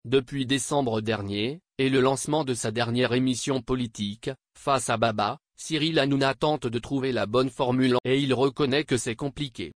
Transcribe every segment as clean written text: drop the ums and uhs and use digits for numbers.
depuis décembre dernier, et le lancement de sa dernière émission politique, Face à Baba, Cyril Hanouna tente de trouver la bonne formule et il reconnaît que c'est compliqué.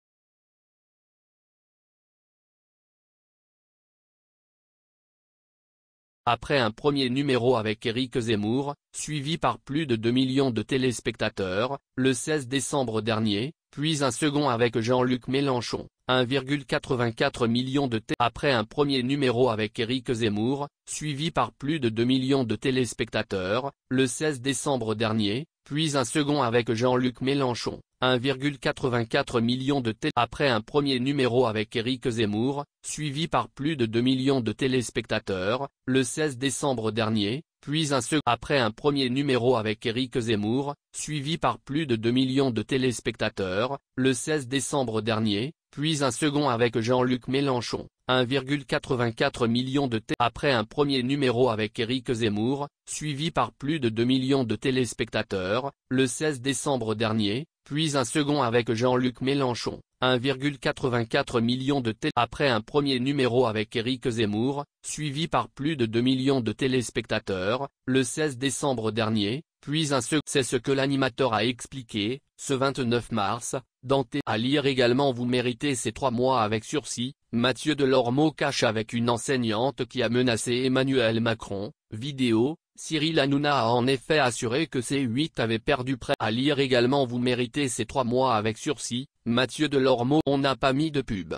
Après un premier numéro avec Éric Zemmour, suivi par plus de 2 millions de téléspectateurs, le 16 décembre dernier, puis un second avec Jean-Luc Mélenchon, 1,84 million de Après un premier numéro avec Éric Zemmour, suivi par plus de 2 millions de téléspectateurs, le 16 décembre dernier, puis un second avec Jean-Luc Mélenchon, 1,84 million de Après un premier numéro avec Éric Zemmour, suivi par plus de 2 millions de téléspectateurs, le 16 décembre dernier, puis un second. Après un premier numéro avec Éric Zemmour, suivi par plus de 2 millions de téléspectateurs, le 16 décembre dernier, puis un second avec Jean-Luc Mélenchon, 1,84 million de Après un premier numéro avec Éric Zemmour, suivi par plus de 2 millions de téléspectateurs, le 16 décembre dernier, puis un second avec Jean-Luc Mélenchon, 1,84 million de Après un premier numéro avec Éric Zemmour, suivi par plus de 2 millions de téléspectateurs, le 16 décembre dernier, puis un second. C'est ce que l'animateur a expliqué, ce 29 mars, dans À lire également. Vous méritez ces 3 mois avec sursis, Mathieu Delormeau cache avec une enseignante qui a menacé Emmanuel Macron, vidéo. Cyril Hanouna a en effet assuré que C8 avait perdu près. À lire également. Vous méritez ces 3 mois avec sursis, Mathieu Delormeau. On n'a pas mis de pub.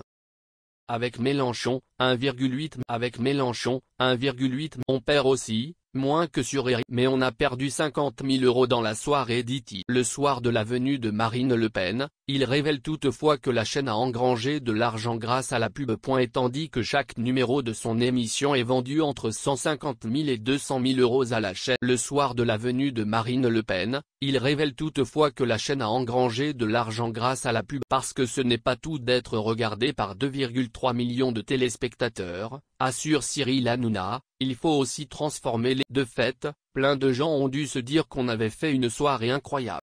Avec Mélenchon, 1,8. Avec Mélenchon, 1,8. On perd aussi, moins que sur Éric. Mais on a perdu 50 000 € dans la soirée, dit-il. Le soir de la venue de Marine Le Pen, il révèle toutefois que la chaîne a engrangé de l'argent grâce à la pub. Et tandis que chaque numéro de son émission est vendu entre 150 000 et 200 000 € à la chaîne. Le soir de la venue de Marine Le Pen, il révèle toutefois que la chaîne a engrangé de l'argent grâce à la pub. Parce que ce n'est pas tout d'être regardé par 2,3 millions de téléspectateurs, assure Cyril Hanouna, il faut aussi transformer les. De fait, plein de gens ont dû se dire qu'on avait fait une soirée incroyable.